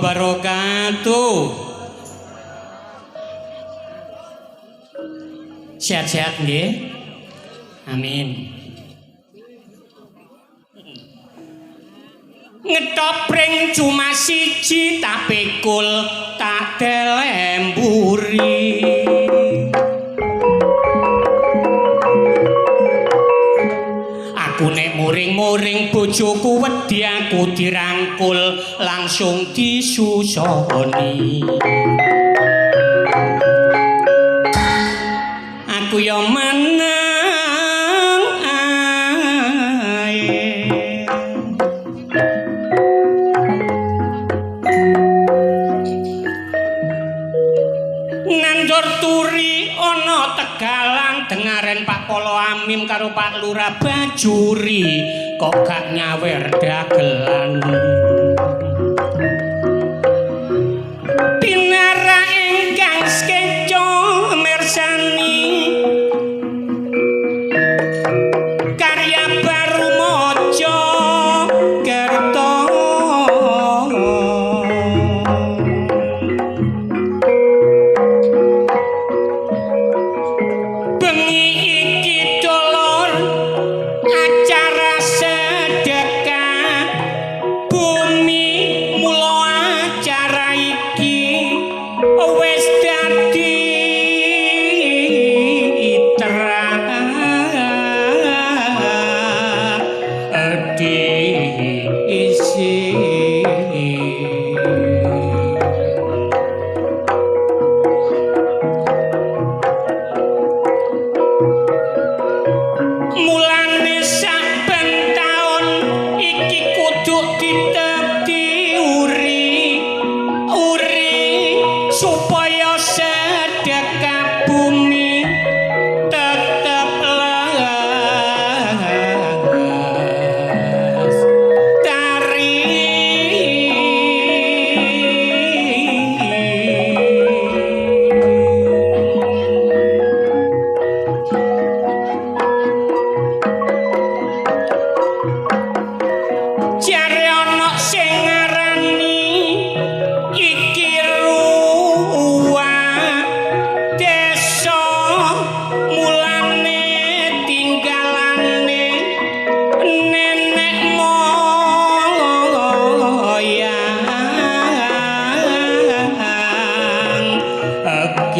wabarakatuh. Sehat-sehat nggih? Amin. Ngetopring cuma siji tak pikul tak delemburi. Aku nek muring-muring bojoku wedi aku dirangkul langsung disusoni. Aku yo meneng ae. Nandur turi ana Tegalan dengaren Pak Polo Amim karo Pak Lurah Bajuri kok gak nyawer dagelan. Pinara ingkang skeco mirsani karya baru mojo kerto bengi iki dolor acara sedekah bumi mulo acara iki wis dadi isi mulane saben taun iki kudu ditepti uri supaya sedekah bumi tetep lestari. Jare ana sing ngarani iki ruwah desa mulane tinggalane nenek moyang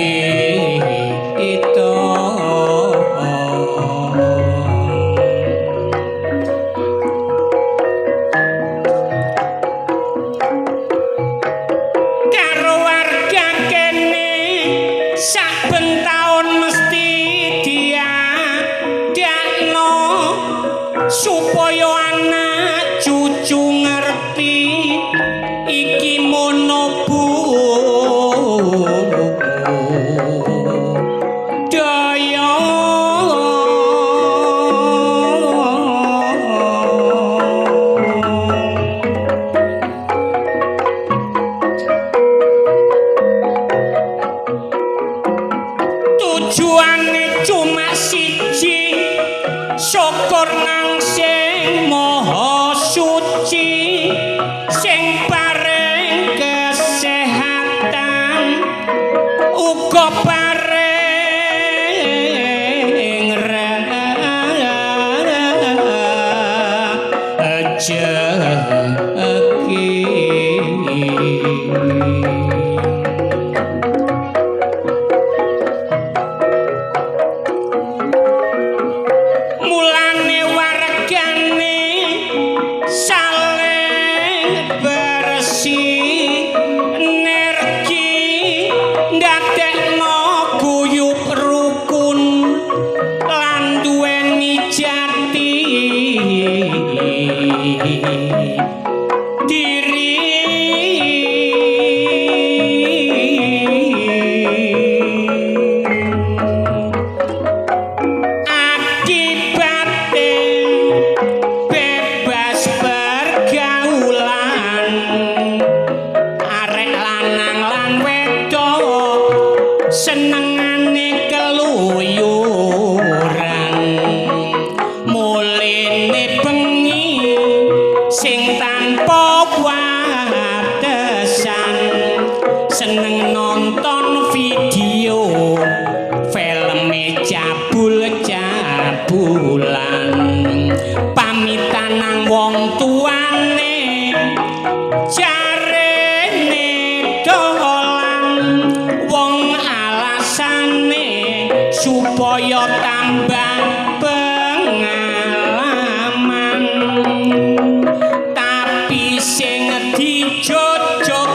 kita. Karo warga kene saben taun mesti diadakno supaya anak cucu ngerti iki mono budaya. Tujuane cuma siji syukur nang sing maha suci sing paring kesehatan uga paring mulane wargane saling bersih energi ndadekno guyub rukun lan duweni jati diri. Akibate bebas pergaulan arek lanang lan wedok senengane keluyuran mulene bengi sing tanpa watesan seneng nonton video filme cabul-cabulan pamitan nang wong tuane jarene dolan wong alasane supaya tambah pengalaman tapi sing dijojok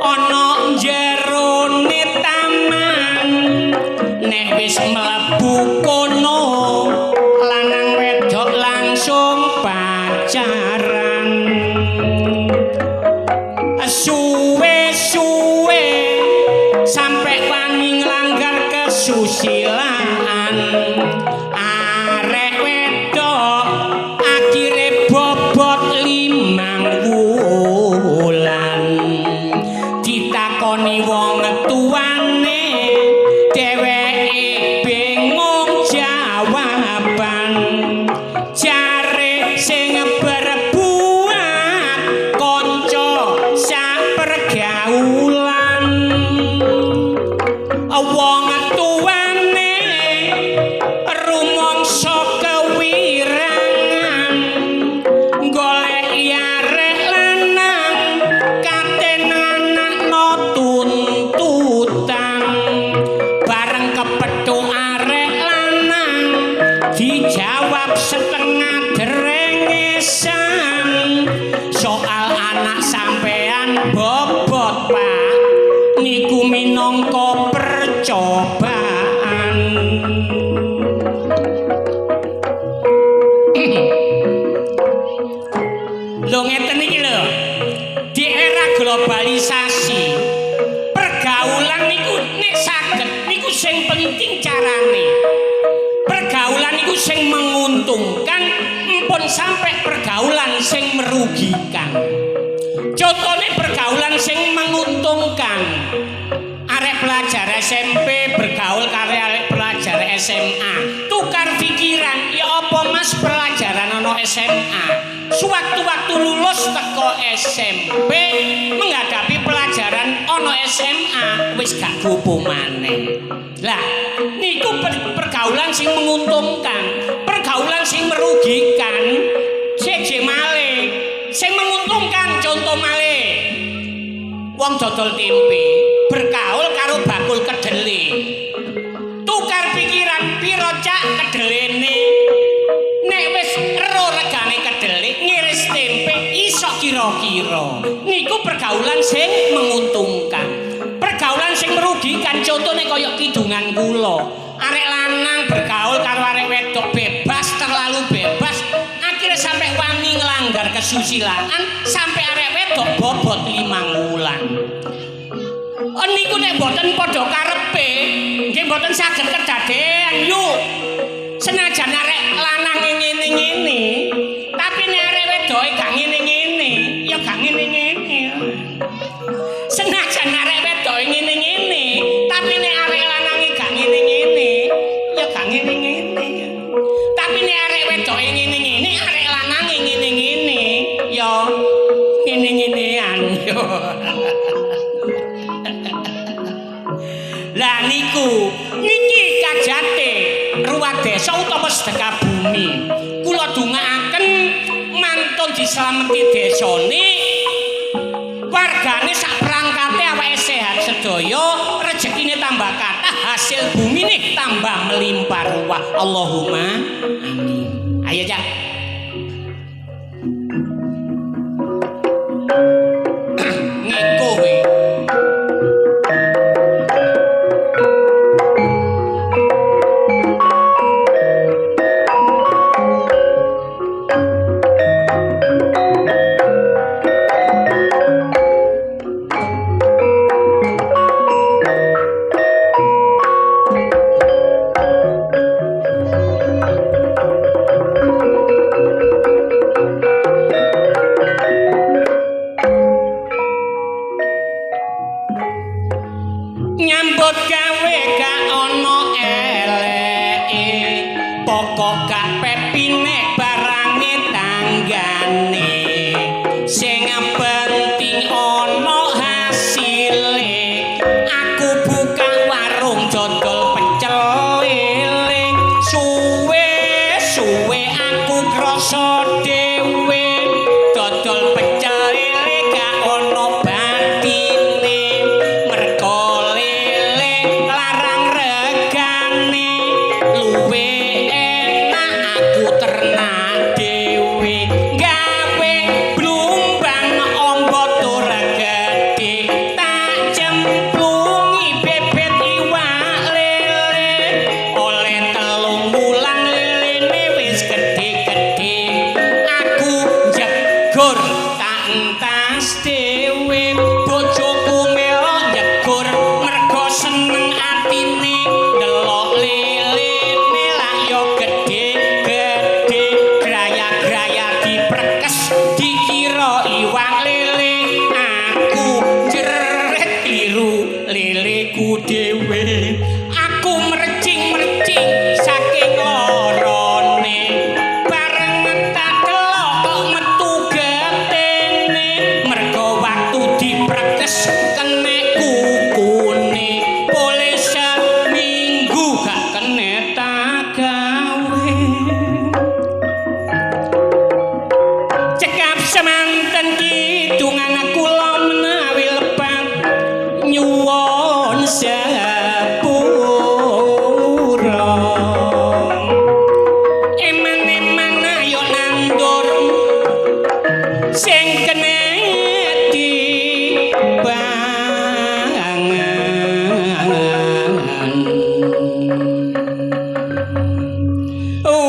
ana jerone taman nek wis mlebu kono lanang wedok langsung pacaran suwe-suwe sampai wani nglanggar kesusilaan arek wedok akhire bobot 5 wulan ditakoni wong tuane dheweke bingung jawaban jare sing berbuat kanca sak pergaulan wong tuane rumangsa kewirangan golek arek lanang katenanakno tuntutan bareng kepethuk arek lanang dijawab setengah derengesan soal anak sampean bobot Pak niku minangka percobaan lho ngeten iki lho di era globalisasi pergaulan niku nek saged niku sing penting carane pergaulan niku sing menguntungkan mpun sampai pergaulan sing merugikan contohnya pergaulan sing menguntungkan arek pelajar SMP bergaul karo arek pelajar SMA tukar pikiran ya apa mas pelajaran ono SMA sewaktu-waktu lulus teko SMP menghadapi pelajaran ono SMA wis gak kupu maneh lah niku pergaulan sing menguntungkan pergaulan sing merugikan seje malih sing menguntungkan contoh malih wong dodol tempe bergaul karo bakul kedele tukar pikiran piro cak kedelene nek wis ero regane kedele ngiris tempe iso kira-kira niku pergaulan sing menguntungkan pergaulan sing merugikan contohnya kaya kidungan kula arek lanang bergaul karo arek wedok bebas terlalu bebas akhirnya sampai wani ngelanggar kesusilaan sampai arek wedok bobot 5 wulan niku nek mboten padha karepe nggih mboten saged kedadean yuk senajan arek lanang ngene-ngene tapi nek arek wedoke gak ngene-ngene ya gak ngene-ngene senajan arek wedoke ngene-ngene tapi nek arek lanange gak ngene-ngene ya gak ngene-ngene tapi nek arek wedoke ngene-ngene arek lanange ngene-ngene ya ngene-ngenean yo lah niku niki kajate ruwat desa utawa sedekah bumi kula dongaaken mantun dislameti desane wargane sak perangkate awake sehat sedaya rezekine tambah kathah hasil bumine tambah melimpah ruah Allahumma amin ayo Cak ngeko kowe nyambut gawe gak ono eleke pokok gak pepine barange tanggane sing penting ono hasile iku dhewe aku mercing-mercing saking lorone bareng tak delok kok metu getene mergo waktu diprekes kenek kukune boleh seminggu gak kene tak gawe cekap semanten kidungan kula menawi lepat nyuwun sepura eman-eman ayo nandur sing kene dibangan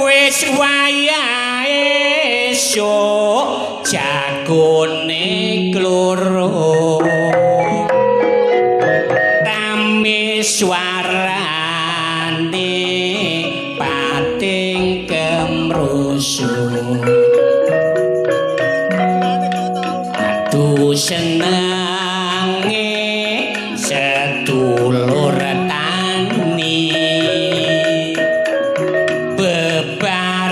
wis wayahe esuk jagone kloro rame suarane pating kemrusuh aduh senenge sedulur tani bebarengan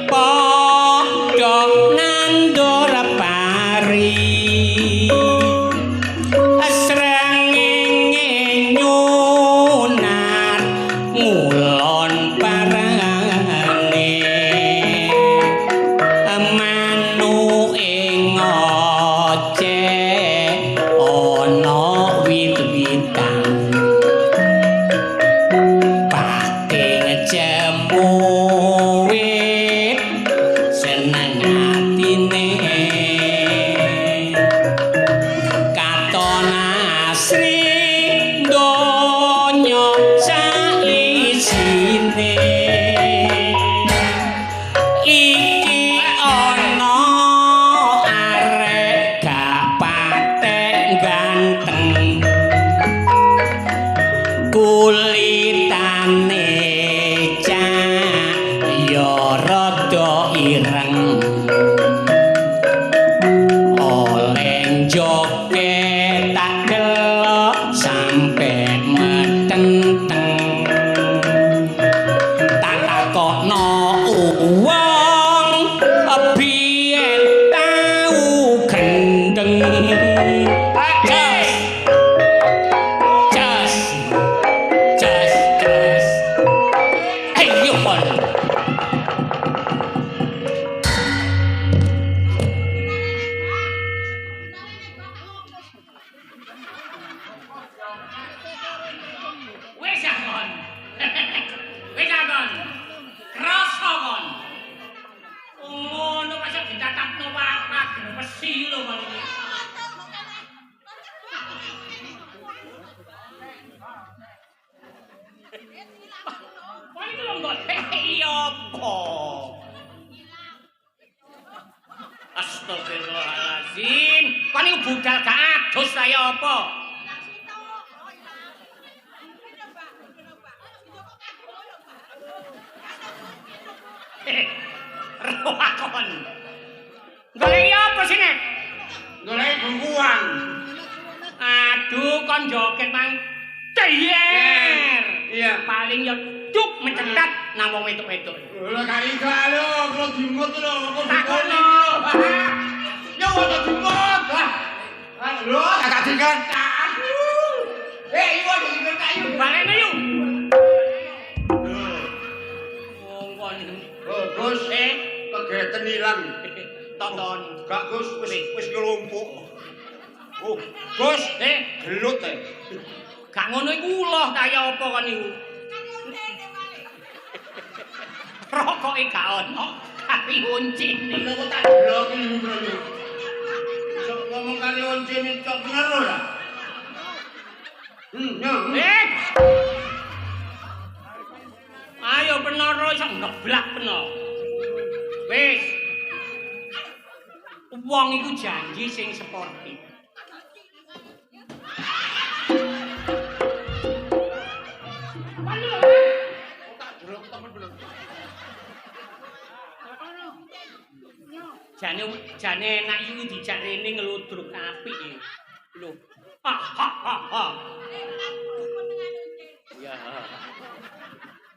padha nandur pari srengenge nyunar ngulon parane manuk ing oceh ana wit-witan pating jemuwit seneng atine katon asri donya saisine iki ana arek gak patek ganteng kulitane cak ya rada ireng oleh joget tak delok sampe metenteng tak takokno wong biyen tau gendeng Just hey you on wis akon krasa kon ngono kok ditatapno wapak mesti lho paling paling lho kok iya apa astagfirullahaladzim kon iku budal gak adus saya apa Roakon. Golek apa sih nek? Golek bengkuang. Aduh kon joget mang teyer. Iya, paling yo cuk mencetat nang wong wedok-wedok. Lho kali lho, kula dimut lho, kok takono. Yo ojo dimut. Lho, kakak dikan. Iwo dikan kayu. Balene yuk. Gus, kegeten ilang. Tonton. Gak Gus, wis ngelumpuk. Oh, Gus, gelut gak ngono iku ulah kaya apa kon niku? Rokoke gak ono, tapi uncine. Lha kok tak blok iki bro. Iso ngomong kali uncine cok bener lho lah. Ayo penoro iso ngeblak peno. Wis. Wong iku janji sing sportif. Jane enak iki dijak rene ngeludruk apik iki. Lho. Ya.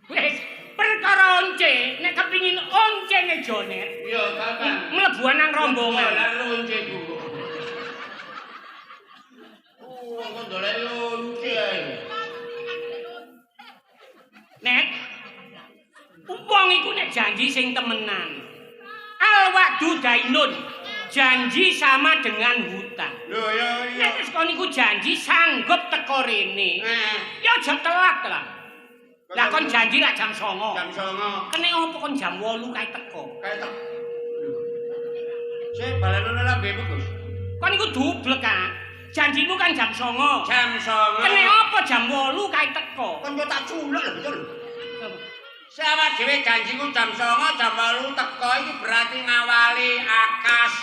Wis perkara once, nek kepingin oncene Jonet. Iya, Kakang. Mlebu nang rombongan. Lah once ku. Oh, kok dolek once ae. Nek wong iku nek janji sing temenan. Al-wa'du dainun. Janji sama dengan hutang. Lho ya iya. Nek wis kon iku janji sanggup teko rene. Ya aja telat lah. Lah kon janji lah jam 09.00. Jam 09.00. Kene opo kon jam 8 kae teko? Kae tek. Sik balane lah nggih Gus. Kon iku dublek kan. Janjimu kan jam 09.00. Jam 09.00. Kene opo jam 8 kae teko? Kon yo tak culuk lho betul. Sama dhewe janjiku jam 09.00 jam 8 teko iki berarti ngawali akas.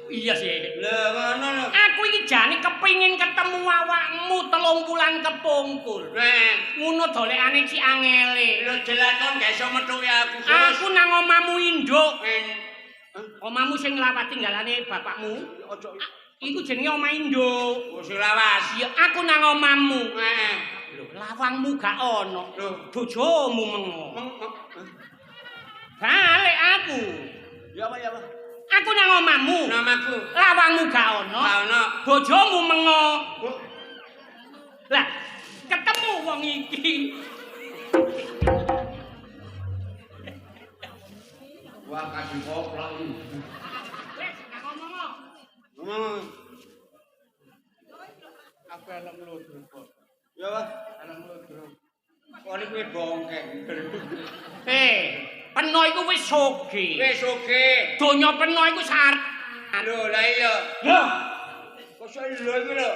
Iya sih. Lho ngono lho. Aku iki jane kepengin ketemu awakmu 3 wulan kepungkur. Ngono dolekane Ci Angele. Lho jelas kon gak iso metuki aku. Aku nang omamu induk. Omamu sing nglawat tinggalane bapakmu. Ojo Iku jenenge omah induk. wis lawas. Ya aku nang omamu. Heeh. Lho, lawangmu gak ono. Lho, Bojomu mengo. Balik aku. ya apa ya apa? Aku nang omamu. Namaku. Lawangmu gak ono. Gak ono. Bojomu mengo. Lah, ketemu wong iki. Wah, kasih koplak iki. Wes, gak ngomong. Ngomong. Aku elok nglodrong kok. Ya, Pak. Elok nglodrong. Kok iki kuwi bongkeng. Peno iku wis soge. Wis oke. Donya peno iku sar. Lho, lah iya. Lho, Kok iso lho iki lho.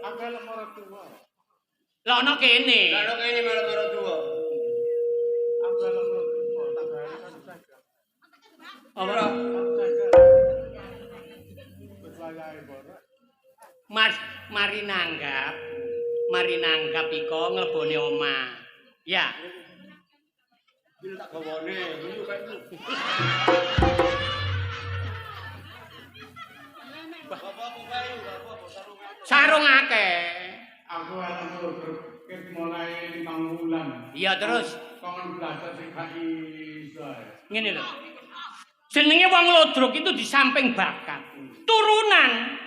Aku elok marang tuwa. lho ana kene. Lah kene malah tuwa. Aku elok nglodrong kok. Tak bayar kan saja. Apa? Saja. Wis wayahe borok. Mas, mari nanggap iko nglebone omah. Ya. Iki tak gawane, iki kae iki. Bapak kae, bapak Sarung akeh. Aku elok nglodrong ket mulai 5 bulan. Iya terus Kongen belajar sing gak iso. ngene lho. Jenenge wong lodrok itu di samping bakat. Turunan.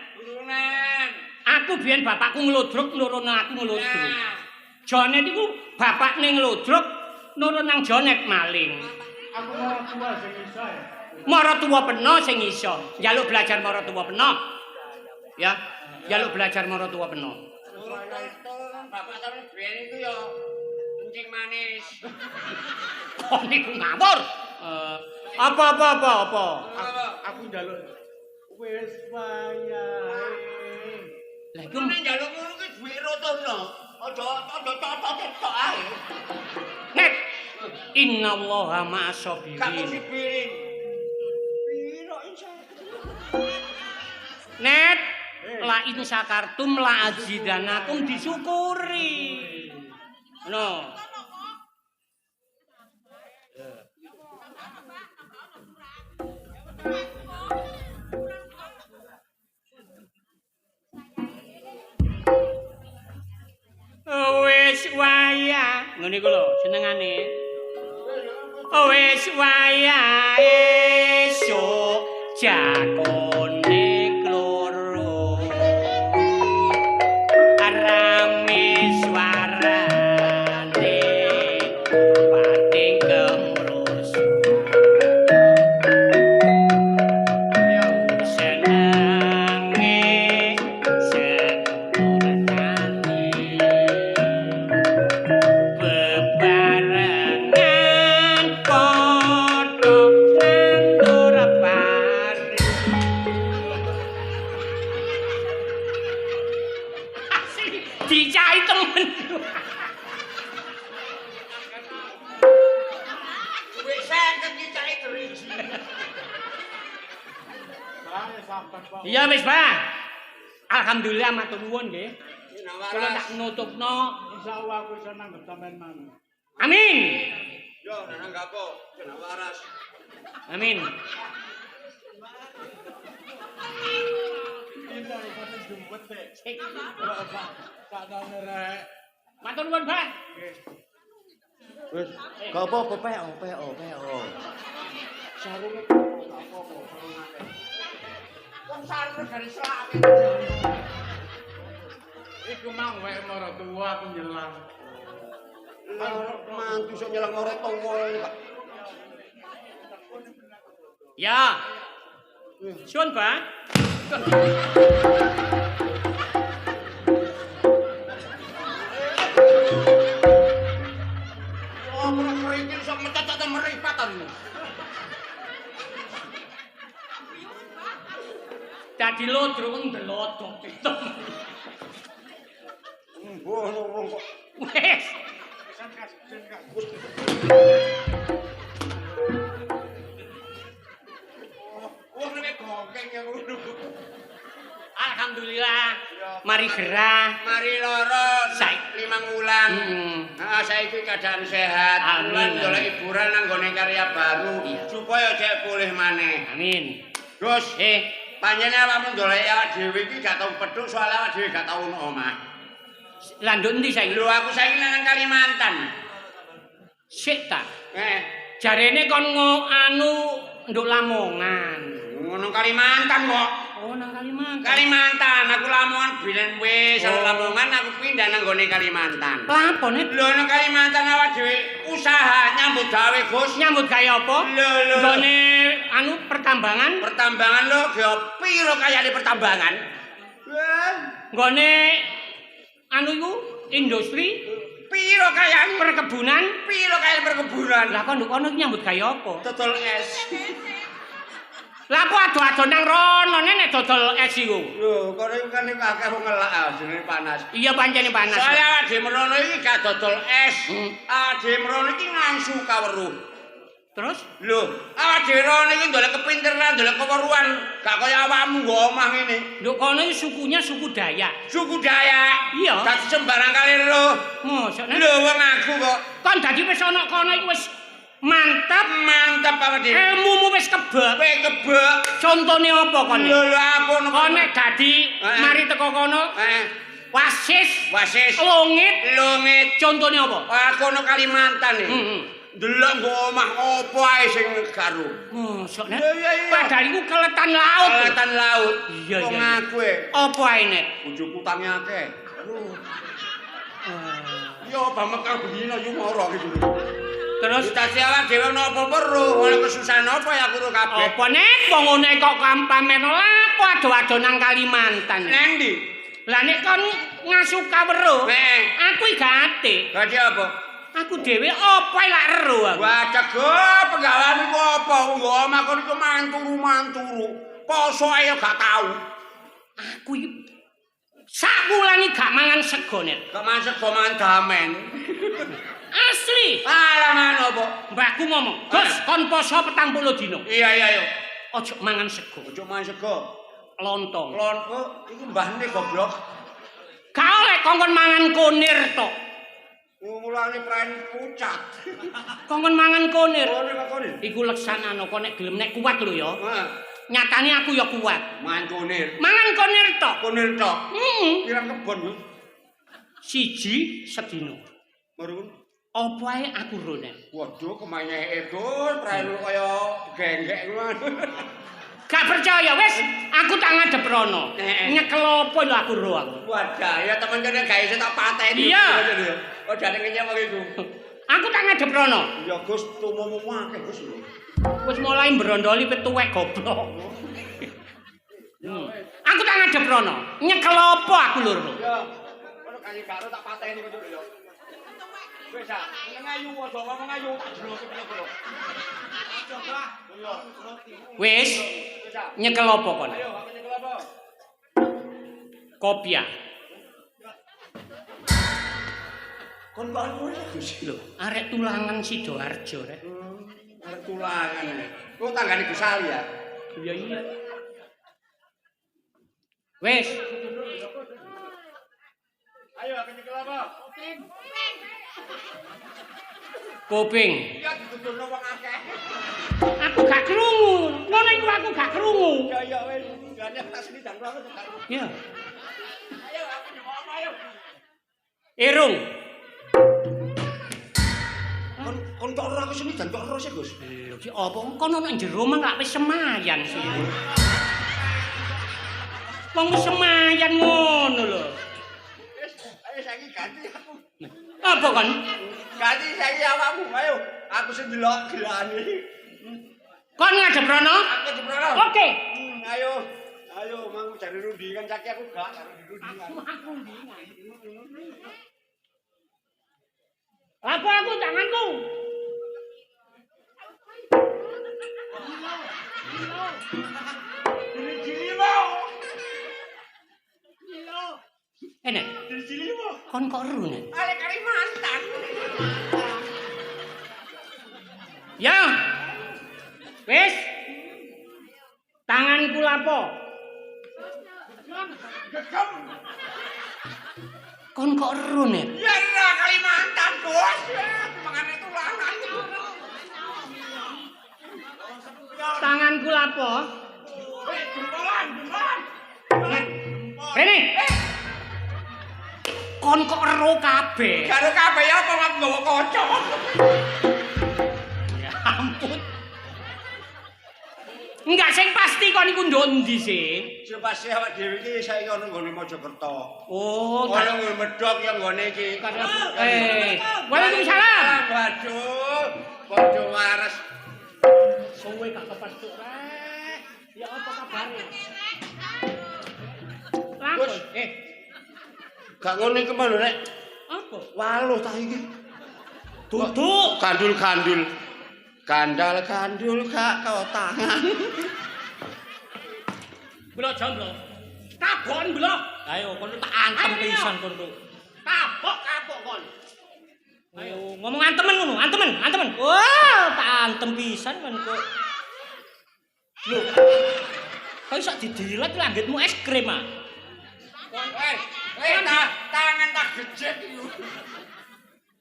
Aku biyen bapakku nglodrok, nurono aku nglodrok. Jonet iku bapakne nglodrok, nurun nang Jonet maling. Aku marang tuwa sing iso. Mara tuwa peno sing iso. Njaluk belajar mara tuwa peno. Ya, njaluk belajar mara tuwa peno. Bapak sampe biyen iku ya kencing manis. Kok niku ngawur? Apa? Aku njaluk wis wayahe. Lah iku Nek njaluk ngono ki duwe rotono. Aja tok ae. Net. Innallaha Gak ma'as-sabirin. mesti piring. Piro insya. Net. La in syakartum la azidanakum disyukuri. No. Wis waya, ngono iku lho senengane. Wis waya esuk jakone kloro. Rame swarane pating kemrus. Senenge senurane bebarengan padha nandur pari. Asli dicai temen. Duwe 50 ki cai driji. Saya sabar, Pak. Iya wis, Pak. Alhamdulillah matur nuwun nggih. Nawaras. Kula tak nutupno. Insyaallah aku iso nanggep sampean maneh. Amin. Yo, nang gapo? Nawaras. Amin. Kita jemput dek. Sakjane rek. Matur nuwun, Mbah. Wis, gak apa-apa peo. Sarunge gak apa-apa. Wong sarunge garis selake. Iku mang wae mara tua aku nyelang. Mantu sok nyelang ora tuwa ini, Pak. Ya. Suwun, Mbah. Oh, mereka sok mencocok dan meripatan. Dadi lodro ndelodok itu. Wong kok Wes. wong nek gokeng ya ngono. Alhamdulillah. Mari gerah. Mari loro Saiki 5 wulan. Heeh. Nah, saiki keadaan sehat. Amin. Lan golek hiburan nang gone karya baru supaya cek pulih maneh. Amin. Gus, panjenengan awakmu ndolek awak dhewe iki gak tau pedhuk soal awak dhewe gak tau ono omah. Landuk endi saiki? Lho aku saiki nang Kalimantan. Sik ta. Jarene Kon nduk Lamongan. ngono Kalimantan kok. Oh, nang Kalimantan. Kalimantan, aku Lamongan bilen wis, Lamongan aku pindah nang gone Kalimantan. Lapone Lho nang Kalimantan awak dhewe usaha nyambut gawe, Gus. nyambut gawe apa? Lho. Gone pertambangan. Pertambangan lho, ge piro kayane pertambangan? Gone iku industri Piro kayane perkebunan. Piro kayane perkebunan? Lah kok nduk kono iki nyambut gawe apa? Dodol es. Lah kok ado-ado nang rono nek dodol es iku. Lho, kono iku kan akeh wong ngelak jenenge panas. Iya pancene panas. Soale awak dhewe merono iki gak dodol es. Awak dhewe merono iki ngangsu kaweruh. Terus? Lho, awak dhewe rono iki ndolek kepinteran, ndolek keweruhan, gak kaya awakmu nggo omah ngene. Nduk kono iki sukunya suku Dayak. Suku Dayak. Iya. Dadi sembarang kali lho. Mosok Lho, wong aku kok kon dadi wis ana kono iku wis mantap. mantap awak dhewe. Ilmumu wis kebak. Kowe kebak. Contone apa kon? Lho, aku ngono. Kon nek dadi mari teko kono wasis, lungit. Contone apa? Aku ono Kalimantan iki. Delok nggo omah opo ae sing karo. Mosok nek. Iya. Padahal iku keletan laut. Kelihatan laut. Iya. Wong aku e. Apa ae nek? Bojoku utange akeh. Yo bamekar begini yo moro gitu. Terus Dadi awak dhewe ono apa-apa ro, ono kesusahan apa ya karo kabeh. apa nek wong ngene kok pamer lapo ado-ado nang Kalimantan. Nang ndi? Lah nek kon ngasu kaweruh, aku iki gak ate. Dadi apa? Aku dhewe apa lak ero aku. Wah, cego penggawean iku apa? Nggo omah kon iku manturu. Poso ae gak tau. Aku iki sak wulan iki gak mangan sego nek. Gak masuk go mangan damen. Asli. Alah man apa? Mbahku ngomong, "Gus, kon poso 40 dino. Iya yo. Aja mangan sego, Ojo mangan sego. lontong." Lon iku mbahne goblok. Gak oleh kongkon mangan kunir tok. Mulane praen pucat. Kongkon mangan kunir. Oh, nek kok ini. Iku leksanane kok nek gelem nek kuat lho ya. Heeh. Nyatane aku ya kuat. Mangan kunir. Mangan kunir tok. Kunir tok. Heeh. Pirang kebon yo. Siji sedina. Baru Apa ae aku rone. waduh kemanyeke Gus, praen kaya genggek ngono. Gak percaya wis, aku tak ngadep rono. Nyekel apa lho aku ro aku. Wadah, ya temen kene gawe sing tak pateni. Iya. Oh, jane ngenyek iku. Aku tak ngadep rono. Ya Gus, tumumu akeh Gus. Wis mulai brondoli petuwek goblok. Aku tak ngadep rono. Nyekel apa aku lho. Ya, ono kaya karo tak pateni kok lho. Wis ah, ngayu aja ngomong ngayu tak jloke lho. Coba. Wis, nyekel apa kon? Ayo, aku nyekel apa? Kopiah. Kon kok ngono Gus. Lho, arek tulangan Sidoarjo rek. Arek tulangan. Kok tanggane Gus Ali ya? Iya. Wis, Ayo, aku nyekel apa? kuping. Iya dituturno wong akeh. Aku gak krungu. Ngono iku aku gak krungu. Ya wis, gane tas ini dan rono. Iya. Irung. Kon kok ora kesini jan kok ora sih, Gus. Lho ki apa kono nang jero mang lak wis semayan sih. Wong wis semayan ngono lho. Ayo saiki ganti aku. Apa kon? Ganti saiki awakmu, ayo. Aku sing delok gelane. Kon ngadep rono? Aku jebrono. Oke. Ayo. Ayo, mau cari rundingan caki aku gak cari rundingan. Apa aku tanganku? Cili mau. Enak. Cili mau. Kon kok ero nek? Ale Kalimantan. Ya. Wis. Tanganku lapo? Gegem. Kon kok ero nek? Ya ora Kalimantan, Bos. Mangane tulangan. Tanganku lapo? Jempolan. Rene. Kon kok ero kabeh? Karo kabeh ya apa ngap nggawa kaca. Ya ampun. Enggak sing pasti kon iku nduk ndi sih? Sing pasti awak dhewe iki saiki ana nggone Mojokerto. Oh, Ana nggone Medhok ya nggone iki. Waalaikumsalam. Waduh, padha waras. Suwe gak kepethuk rek. Ya apa kabare? Gus, gak ngono iki lho Nek. Apa? Waluh ta iki. Duduk. Gandul-gandul. Gandal-gandul gak kau tangan. Blok jomblo. Kabon blok. Ayo kon tak antem pisan kon tuh. Kapok kon. Ayo ngomong antemen ngono, antemen. Wah, tak antem pisan kon kok. Lho. Kok iso didilet langgitmu es krim ah. Tangan tak gejek iki.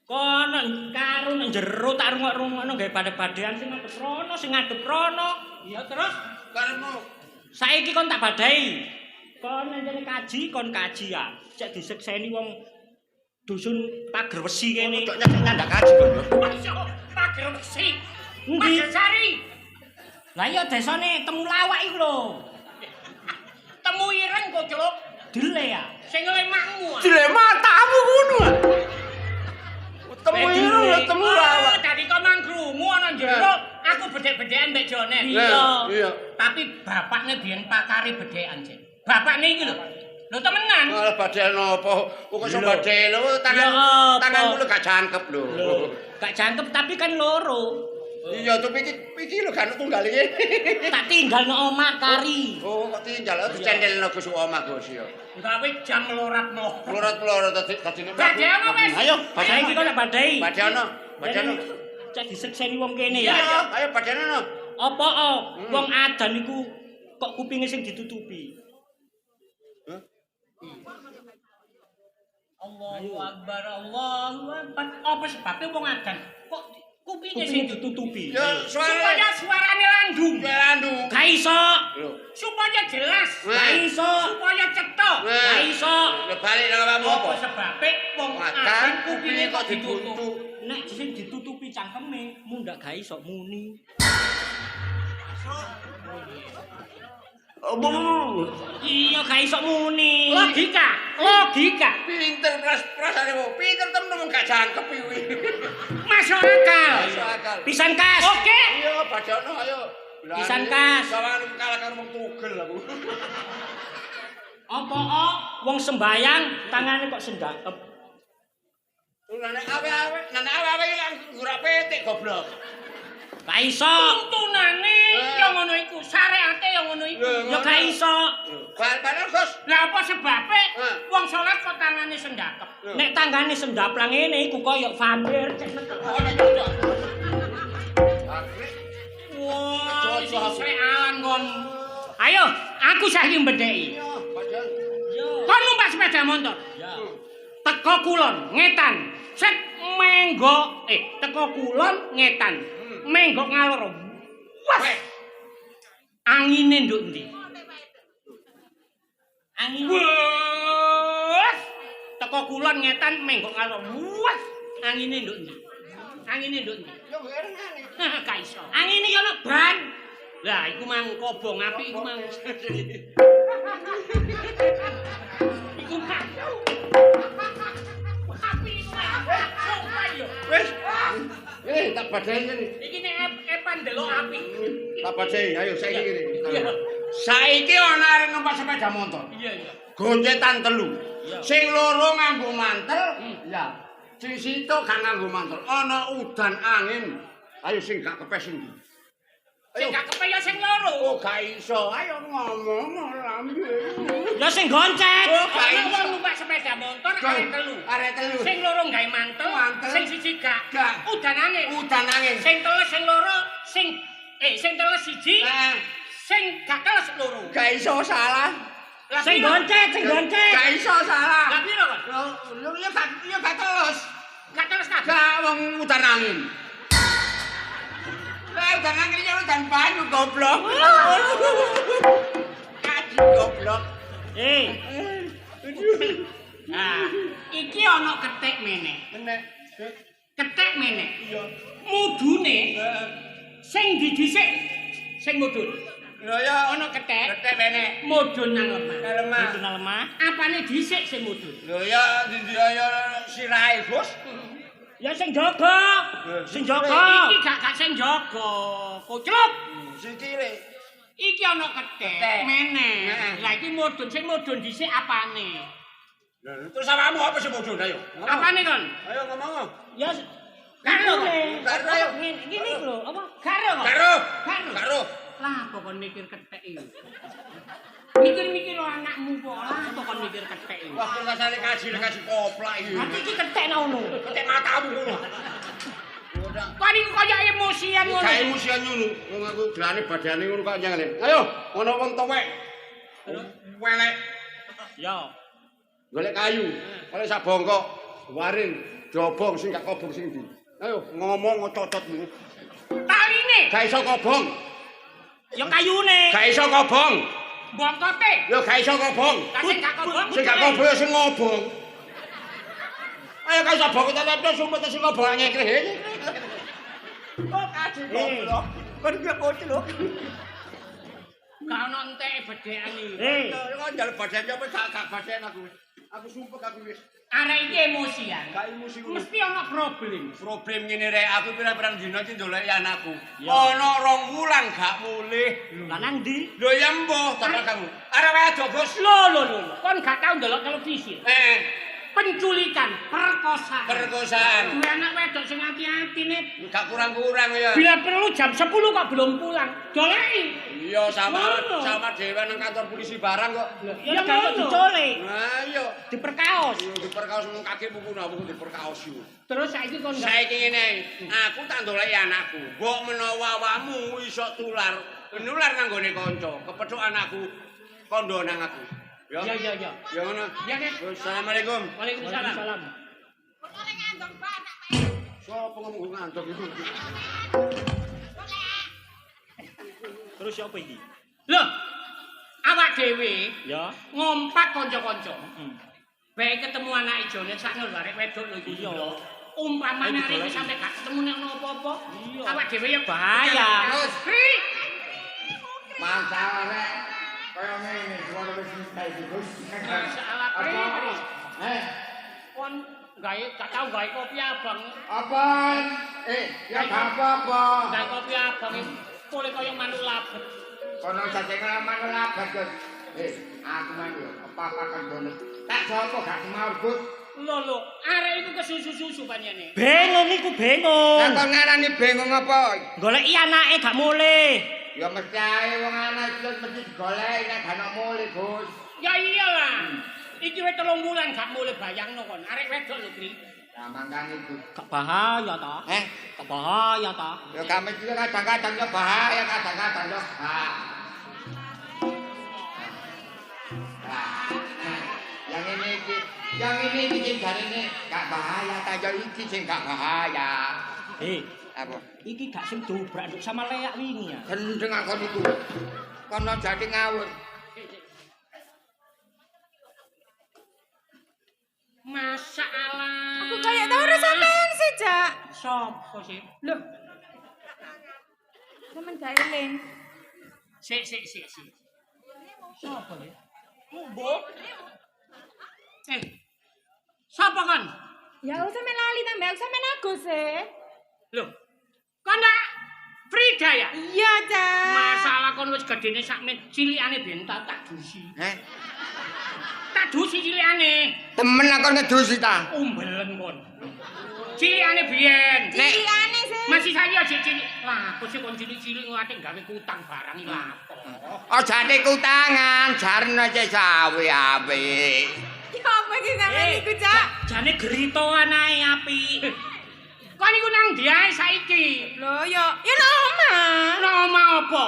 Kono karo nang jero tak rungok-rungokno gawe badhe-badhean sing ngadep rono. Iya terus Karemu saiki kon tak badai. Kon njene kaji kon kaji ya. Cek disekseni wong dusun Pager Wesi kene. kok nyek nyandak kaji kon. Pager Wesi. Pager Sari. Lah iya desane Temulawak iku lho. Temu ireng kok, Cuk. Dile ya. Sing lemakmu. Dilek matamu ngono. Temu ireng temu lawak. Dadi kok mangkrungu ana jero, aku bedhek-bedhekan mbek Jonet. Iya. Tapi bapakne biyen pakari bedhekan, Cek. Bapakne iki lho. Lho temenan. Malah badhe napa? Kok iso badhe lho tanganmu lho gak jangkep lho. Gak jangkep tapi kan loro. Iya tuh iki lho gak tunggal iki. Tak tinggal nang omah kari. Oh kok tinggal dicendelno Gus omah Gus ya. Gawe jam meloratno. Melorat dadine. Badhe ana wis. Ayo, saiki kok tak badai. badhe ana. Cek disekseni wong kene ya. Iya, ayo badhe ana. Apa wong adan iku kok kupinge sing ditutupi? Allahu Akbar, Allahu Akbar. Apa sebabnya wong adan kok kupinge sing ditutupi? Ya Supaya suarane landung. landung. Gak iso. Lho. Supaya jelas. Gak iso. Supaya cetok. Gak iso. Ya balik nang awakmu apa? Apa sebabnya wong Adan adan kupinge kupinge kok kok ditutup. ditutup? Nek sing ditutupi cangkeme, mundak gak iso muni. Iya gak iso muni. Logika. Pinter prasane wong. Pinter temen gak jangkep iki. Masuk akal. Masuk akal. Pisan kas. Oke. Iya, badhe ayo. Pisan kas. Sawangan kalah karo wong tugel aku. Apa wong sembayang tangane kok sendakep. Nek awe-awe iki ngura petik goblok. Gak iso. Tuntunane ya ngono iku, syariate ya ngono iku. Ya gak iso. Bal-balan Gus. Lah apa sebabe wong salat kok tangane sendakep. Nek tangane sendaplang ngene iku koyo vampir cek metu. Wah, iso srean kon. Ayo, aku saiki mbedheki. Kon numpak sepeda motor. Teko kulon ngetan. Set menggo teko kulon ngetan. Menggo ngalor. Wah. Angine nduk ndi? Angin. Wah. Teko saka kulon ngetan menggok ngalor. Wah, angine nduk ndi? Angine nduk ndi? Yo ngene. Ka iso. Angine ki ana ban. Lah iku mang kobong apik iku mang. Iku mang. Apik iku mang. Wis. Tak badani ngene. Iki nek epan delok apik. Tak badani, ayo saiki ngene. Iya. Saiki ana arek numpak sepeda motor. Iya, iya. Goncetan telu. Iya. Sing loro nganggo mantel, ya. Sing situ gak nganggo mantel. Ana udan angin. Ayo sing gak kepes ndi? Sing gak kepaya sing loro. Oh, gak iso. Ayo ngomong lambe. Ya sing gonceng. Oh, gak Ana iso. wong numpak sepeda motor arek telu. Arek telu. Sing loro gawe mantel, Mantel. sing siji gak. Gak. Udan angin. Udan angin. Sing teles sing loro, sing teles siji, Nah, sing gak teles loro. gak iso salah. Lah sing gonceng. Gak iso salah. Lah piro kon? Lho ya gak terus. Gak teles kabeh. Gak wong udan angin. Lah udan angin ya udan banyu goblok. Kaji goblok. Nah, iki ana kethek meneh. Menek. Kethek meneh. Iya. Mudune sing didhisik sing mudun. Lho ya Ana kethek, ketek menek. mudun nang lemah. Lemah. Mudun nang lemah. Apane dhisik sing mudun? Lho ya ya sirahe, Bos. Ya sing jaga. Sing jaga. Iki gak sing jaga. Kocluk. Sing cilik. Iki ana kethek Kethek. meneh. Heeh. Lah iki mudun sing mudun dhisik apane? Terus awakmu apa sing mudun ayo? Apane kon? Ayo ngomong. Ya karo. Karo, ayo. Ngene lho, apa? Karo. Karo. Karo. Karo. Lah kok kon mikir kethek iki. Mikir-mikir anakmu kok lah kok kon mikir kethek iki. Wah, kok asale kaji koplak iki. Ati iki kethek nang ngono. Ketek matamu ngono. Kok niku kaya emosian ngono. Kae musian ngono. Wong aku gelane badane ngono kok jangane. Ayo, ana wong tuwek. Welek. Ya. Golek kayu. Oleh sak bongkok. Waring, dobong sing gak kobong sing ndi. Ayo ngomong cocot niku. Taline. Gak iso kobong. Ya kayune. Gak iso kobong. Bongkote. Ya gak iso kobong. Sing gak kobong. Sing gak kobong ya sing ngobong. Ayo gak iso bongkot telepon sumpet sing ngobong ngekre. Kok kaji goblok. Kon gak koclok. Gak ono entek bedhekan iki. Kok njal badan apa gak badan aku. Aku sumpek aku wis. Arek iki emosian. Gak emosi ngono. Mesti ana problem. Problem ngene rek, aku pirang-pirang dina iki ndoleki anakku. Ya. Ana 2 wulan gak mulih. Lah nang ndi? Lho ya mbuh, tak kamu. Arek wedok, Bos. Lho. Kon gak tau ndelok televisi. Penculikan, perkosaan. Perkosaan. Duwe anak wedok sing ati-ati nih. Gak kurang-kurang ya. Bila perlu jam 10 kok belum pulang. Doleki. Iya sama Ngono. sama dhewe nang kantor polisi barang kok. Ya gak diculik. Nah, iya. Diperkaos. Yo diperkaos nang kakimu kuwi aku diperkaos yo. Terus saiki kon Saiki ngene, aku tak ndoleki anakku. Mbok menawa awakmu iso nular nang gone kanca, kepethuk anakku kondo nang aku. Ya. Ya. Ya ngono. Ya, Kek. Assalamualaikum. Waalaikumsalam. Sopo ngomong ngantuk itu? Terus siapa iki? Loh, awak dhewe Ya. ngompak kanca-kanca. Baik ketemu anak ijone sak nol arek wedok lho iki. Iya. Umpamane Ayo arek digoleki. sampe gak ketemu nek ono apa-apa, Iya. awak dhewe ya Bahaya. Kri. Masalahnya kaya ngene, suara wis mistai Gus. Masalah kri. Eh, Kon gawe gak tau gawe kopi abang. apaan? Ya gak apa-apa. Gawe kopi abang boleh kaya manuk labet. Kono cacing laman labat, Gus. Aku mah yo apa-apa kan ngono. Tak sapa gak mau, Gus. Lho, arek iku kesusu-susu panjene. Bingung iku bingung. Lah kok ngarani bingung apa? Goleki anake gak mulih. Ya mesti ae wong anak iki mesti digoleki nek gak ono mulih, Gus. Ya iyalah. Iki wis 3 bulan gak mulih bayangno kon. Arek wedok lho, Kri. Ya mangkane iku. Gak bahaya ta? Gak bahaya ta? Ya kami juga kadang-kadang ya bahaya, kadang-kadang ya gak. Yang ini sing jarene gak bahaya, ta ya iki sing gak bahaya. Apa? Iki gak sing dobrak nduk sama leak wingi ya. Gendeng aku niku. Kono jati ngawur. Masalah. Aku kayak tahu ora sampean sih, Jak. Sopo sih? Loh. Sampean gak eling. Sik. Sopo ya? Mbok. Sopo kan? Ya usah lali tambah aku sampean Agus sih. Loh. Kon ndak Frida ya? Iya, Jak. Masalah kon wis gedene sakmen cilikane ben tak dusi. Tak dusi cilikane. Temen aku ngedusi ta. Umbelen kon. Cilikane biyen. Cilikane sih. Masih saya aja cilik. Lah, kok sih kon cilik-cilik ngate gawe kutang barang iki lapo. Aja nek kutangan, jarno cek sawe apik. Ya apa iki sampean iku, Jak? Jane geritoan ae apik. Kon iku nang ndi ae saiki? Loh, ya nang omah. Nama apa?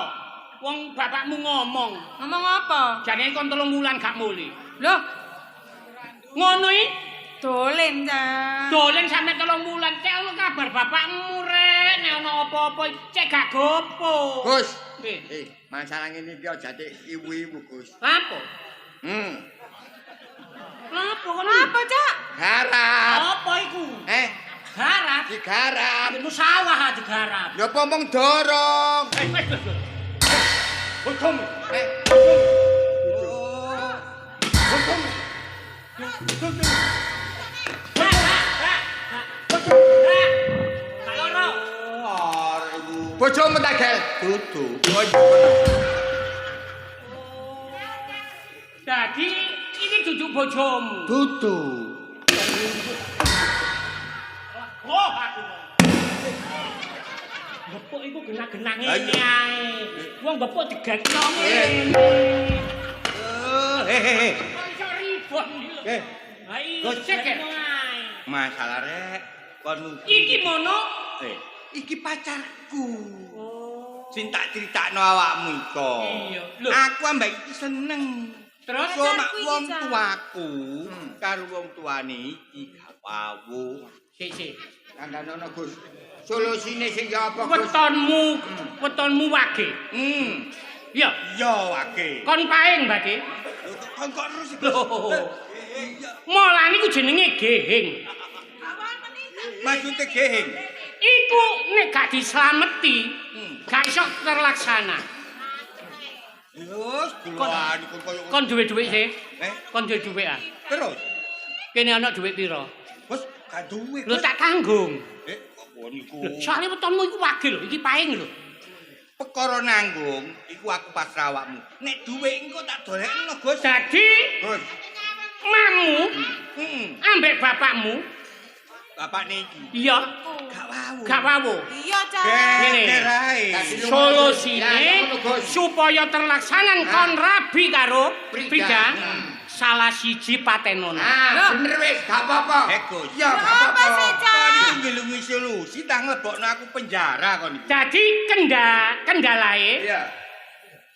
Wong bapakmu ngomong. Ngomong apa? Jane kon 3 wulan gak muli. Loh, Ngono iki? dolen, Jak. Dolen sampe 3 wulan. Cek ono kabar bapakmu rek, nek ono apa-apa cek gak gopo. Gus. Eh, Masalah ngene iki aja tek ibu-ibu, Gus. Lapo? Lapo kon? Apa, Jak? Harap. Apa iku? Garap. Digarap. Itu sawah digarap. Ya pomong dorong. Bodomu. Bojomu tak gel. Dudu. Jadi ini duduk bojomu. Dudu. Oh, aku. Bepuk iku genah-genah ngene ae. Wong bepuk digekno ngene. Kok iso ribon iki lho. Ha iya, cek ae. Masalah rek kon Iki mono. Iki pacarku. Sing tak critakno awakmu iko. Iya. Lho. Aku ambek iki seneng. Terus Pacarku iki, wong Cak. tuaku karo wong tuane iki gak pawu. sik. Kandhane Gus. Solusine sing ya apa Gus? Wetonmu wage. Iya. Ya wage. Kon paing, Mbak. Kon kok terus iki. Molan iku jenenge geheng. Maksude geheng. Iku nek gak dislameti, gak iso terlaksana. Terus kulaan iku koyo Kon duwe dhuwit sih? Eh? Kon duwe dhuwit ah. terus. Kene ana dhuwit pira? Wes gak duwe. Lho tak tanggung. Apa niku? Soale wetonmu iku wage lho, iki paing lho. Perkara nanggung iku aku pasrah awakmu. Nek duwe engko tak dolekno, Gus. Dadi Gus. mamu ambek bapakmu, Bapak niki. iya, Gak wawu. Iya, Cak. Ngene. Gerai. Solusine supaya terlaksana kon rabi karo Frida, salah siji patenona. Bener wis, gak apa-apa. Gus. Ya gak apa-apa sih, Cak. Kon ngelungi solusi tak nglebokno aku penjara kon iki. Jadi kendalae Iya.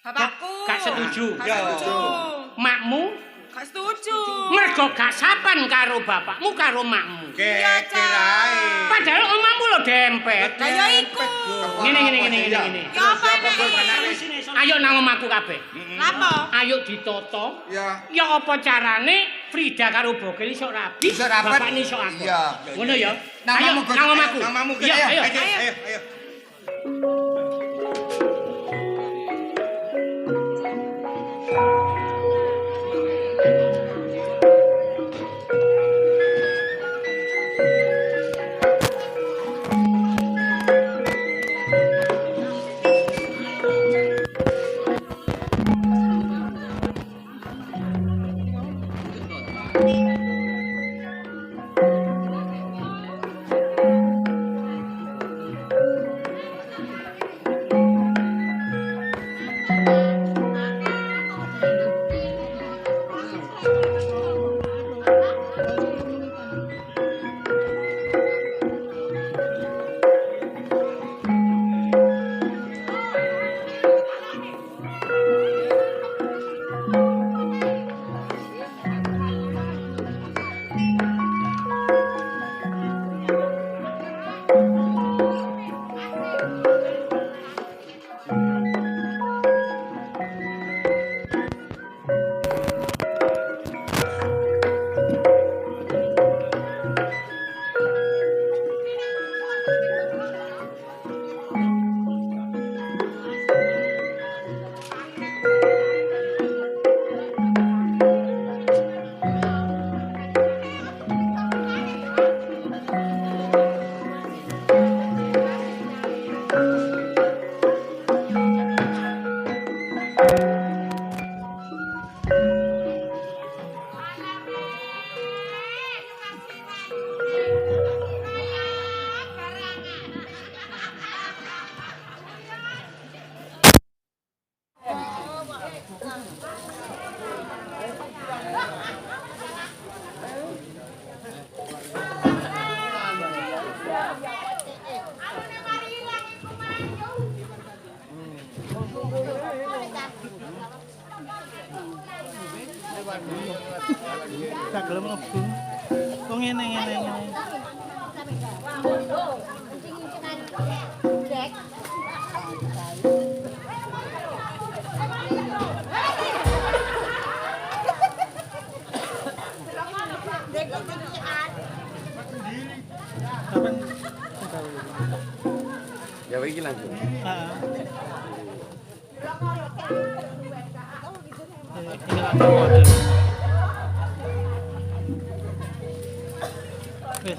Bapakku. Gak setuju. Gak Ya. setuju. makmu Gak setuju. mergo gak sapan karo bapakmu karo makmu. Iya, Cak. Gerai. Padahal omahmu lo dempet. Lah ya iku. Ngene. Ya apa enake? Ayo nang omahku kabeh. Napa? Ayo ditoto. Ya. Ya apa carane Frida karo Bogel iso rabi, Iso rapat. bapakne iso aku. Iya. Ngono ya. Nang Ayo omahku. nang omahku. Nang omahku. Iya, ayo. Ayo. gak gelem mlebu. Kok ngene. Kapan Ya iki langsung. Heeh. Ini lagi model. Wis.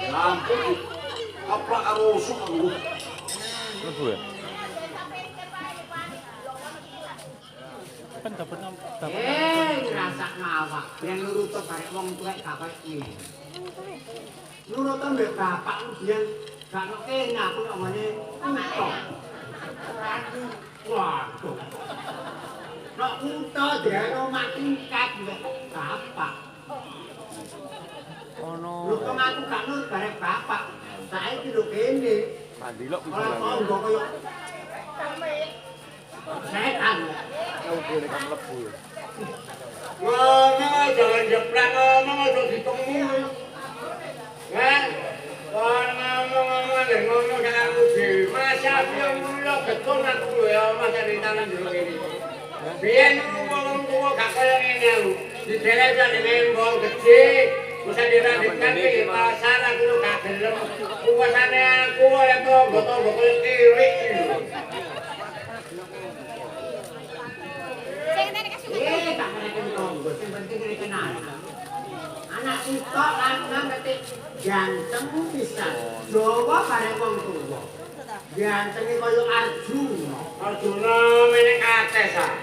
Lampu apa karo usuk aku. Lebu ya? Kan dapat Rasa ngawak, yang nurut barek wong tuwek gak kaya iki. Nurut mbek bapak biyen gak kene aku omane uto. Waduh. Nek uto jero mati kat mbek bapak. Ono. Lu kok aku gak nurut barek bapak. Saiki lho kene. Mandilok Ora tanggo kaya setan. Udah kan lebu. Ngomong jangan jeplak ngomong aja ditemu. Kan? Ngomong kan aku dhewe. Masa yo mulo betul aku ya masa ditane jero kene. Biyen wong tuwa gak kaya ngene aku. Didelek nembong gede. Bisa diraditkan di pasar aku gak gelem. Kuasane aku oleh tonggo-tonggo kirik. Tak kena tonggo, sing penting kena kenal. Anak kita lanang ketik ganteng pisan. Jawa bareng wong tuwa. Gantenge kaya Arjuna. Arjuna menek kates ah.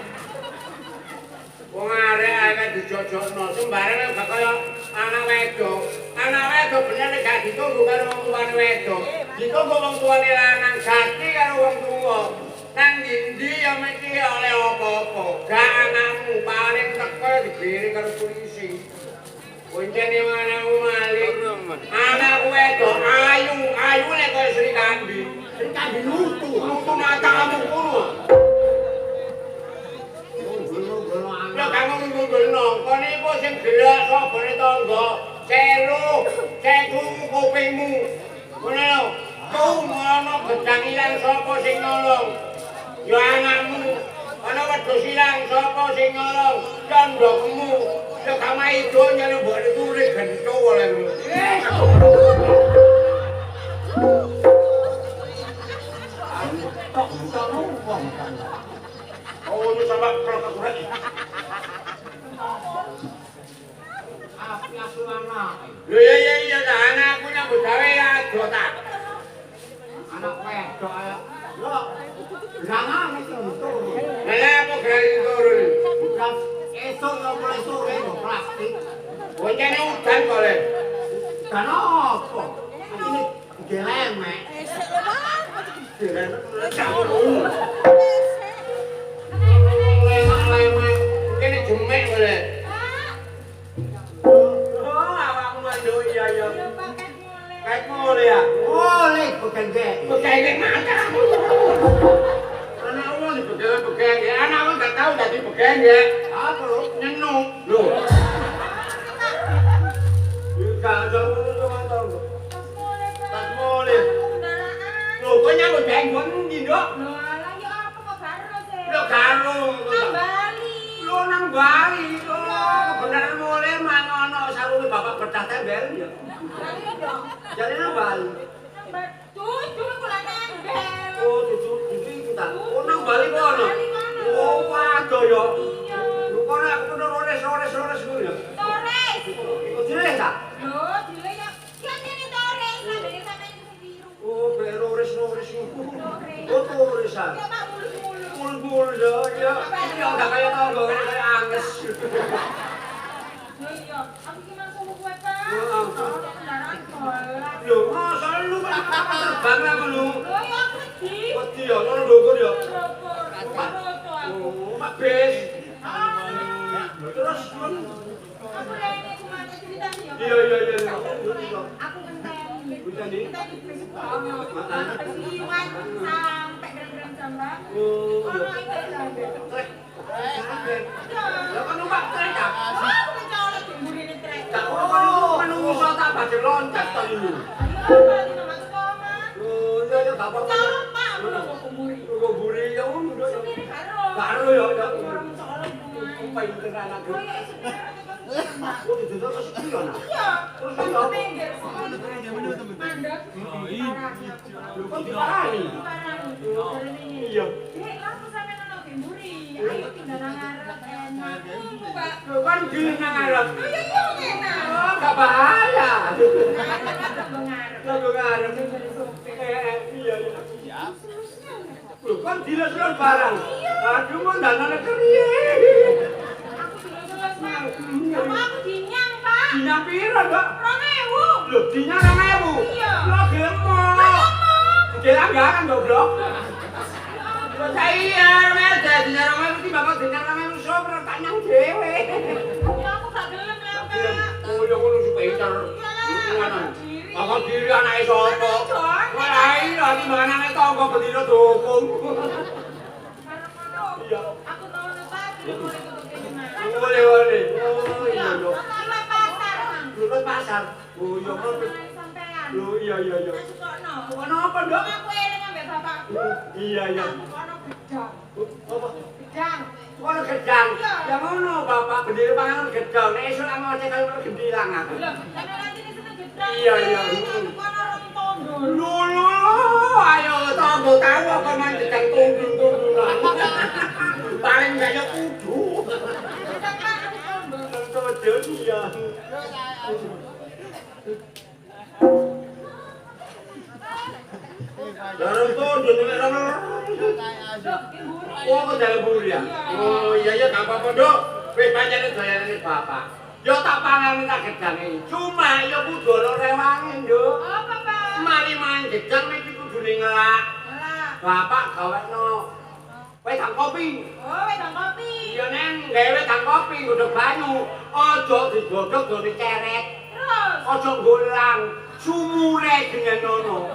Wong arek dijojokno sembarang gak kaya anak wedok. Anak wedok bener gak ditunggu karo wong tuane wedok. Ditunggu wong tuane lanang jati karo wong tuwa. Nang ndi ya mesti oleh apa-apa. Gak anakmu paling teko dibiri karo polisi. Kuncene anakmu maling. Anakku wedok ayu nek kaya Sri Kandi. Sri Kandi lutu matamu kulo. Ya kamu ngungulno, kene iku sing gelak sabane tangga. Ceku kupingmu. Ngono lho. Tuh ana gedang ilang sapa sing nolong? Ya anakmu. Ana wedhus ilang sapa sing nolong? Candhokmu. Ya kama itu nyane mbok tulis gento oleh. Kok kamu wong kan? Oh, ini sama protokol. Api anak. Ya, anakku nyambut gawe ya dotak. Anak wedok ayo. Yo. Jangan itu turu. Lah apa gawe turu? Bukan esuk yo mulai sore yo plastik. Bocane udan kok le. Udan apa? Ini gelemek. Esuk lho, Bang. Gelemek. Lemak-lemak. Kene jemek kok le. Iya. Kayak mole ya? Mole bukan gek. Bukan gek mana? Anak wong dibegal-begal ya. Anak wong gak tahu jadi begal ya. Apa lu? Nyenuk. Loh. Gak ada ngono to. Tas mole. Loh, kok nyambut jenggon ndi, Nduk? Lah ya apa kok karo sih? Lo karo. Bali. Lo nang Bali. Bener mole mangono sarunge bapak bertah tembel ya. Ayo dong. Jadi nang Bali. Cucu kula nembel. Oh, cucu kita. Oh, nang Bali kono. Oh, waduh ya. Lu kono aku bener ores ngono ya. Torres. Oh, jere ta? Lho, dile ya. Kan ini Torres, sampeyan sampeyan biru. Oh, bener ores ngono. Oh, Torresan. Ya Pak mulus-mulus. Mulus ya. Ya enggak kayak tanggo kayak anges. Iya, aku ki mangsa kowe, Pak. Oh, kendaraan bola. Lho, masa lu kan terbang lah lu. Lho ya wedi. Wedi ya, ngono ndukur ya. Robor. Aku rene kemana ceritanya ya? Iya. Aku ngenteni. Ngenteni? Ngenteni besok ono. Persiwan sampai gram-gram jambak. Oh, Ono iki lho. Lah kan numpak trek ta? Aku mencolot di mburine trek. Oh, menungso tak badhe loncat to iki. Ayo lagi nama sekolah. Oh, iya gak apa-apa. Colot Pak, aku lho kok mburi. Kok buri ya ngono. Sendiri karo. Karo ya. Orang mencolot kumain. Pinter anak. Oh iya, sebenarnya Pak. Oh, ditutur ke sekolah nah. Iya. Terus Aku apa? pinggir. Mandek. Parah. Lu kok diparani? Parah. Iya. Dek, langsung sampe nang mburi. Ayo tinggal nang ngarep enak. Pak. Lu kan gini ngarep. Oh iya, yo enak. Oh, gak bahaya. Ngarep. Lagu ngarep. Iya. Lu kan diles-les barang. Aduh, mau danane keriye. Aku jelas-jelas, Pak. Apa aku dinyang, Pak? Dinyang piro, Mbak? 2000. Lho, dinyang 2000. Iya. Lo gemuk. Dikira anggaran goblok. Lo iya, Mas, dinyang 2000 iki bakal dinyang 2000 sopra tak nyang dhewe. Ya aku gak gelem lah, Pak. Oh, ya ngono sih pinter. Ngono. Bakal diri anake sapa? Ora iya, timbangan anake tangga bendina dukung. Iya. Aku tahu nih, Pak. Boleh tutup ini, Mas. Boleh. Oh, iya. Lewat pasar, Mang. Lu kan pasar. Oh, iya kok. Sampean. Lu iya. Masuk kono. Kono apa, Ndok? Aku eling ambek bapakku. Iya. Aku kono gedang. Apa? Gedang. Kono gedang. Ya ngono, Bapak bendina panganan gedang. Nek esuk aku ngecek karo gendilang aku. Loh, sampe nanti di situ gedang. Iya. Aku kono rong tondo. Lulu, ayo tanggo tahu apa nang gedang tundung-tundungan. Paling gaya kudu. Sampean aku tondo. Tondo iya. Dalam tondo nek ora. Loh, ibu. Oh, kok dalam buri ya? Oh, iya gak apa-apa, Nduk. Wis pancene doyanane Bapak. Yo tak panganin tak gedang iki. Cuma yo kudu ana rewange, Nduk. Apa, Pak? Mari mangan gedang iki kudune ngelak. Alah. Bapak gawekno wedang kopi. Oh, wedang kopi. Iya neng, gawe wedang kopi nggodhog banyu. Aja digodhog dene ceret. Terus. Aja nggolang. Sumure dengan nono.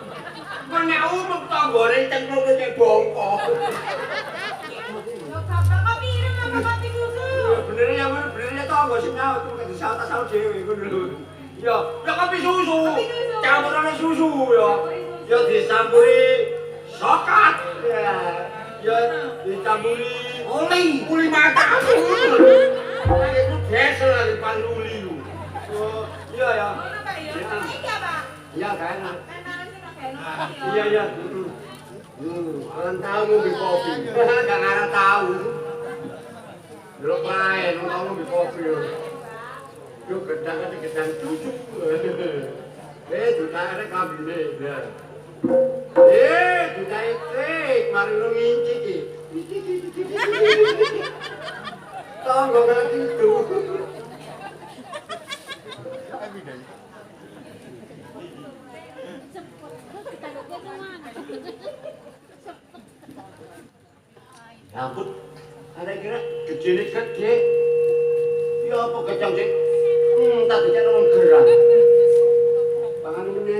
Menek umum tanggane cengkok kaya bongkok. Loh, Bapak kopi ireng apa kopi susu? Bener ya, bener tangga sing nyaut kok disawat-sawat dhewe ngono lho. Ya, ya kopi susu. Kopi susu. Campuran susu ya. Ya dicampuri sokat. Ya dicampuri uli mata. Itu biasa lagi panuli lu. Oh, iya ya. Mana, Pak, ya? Ini apa? Iya kan. Tenanan sih nak enak. Iya. Orang tahu ngombe kopi. Gak ngarep tahu. Lho pae nang ngombe kopi yo. Yo gedang cucuk. Dutane kambine. Dutane trik mari lu nginci iki. Tanggo kaya gitu. Ya ampun, ada kira gede. Ya apa gedang sih? Tadinya orang gerang. Pangan ini,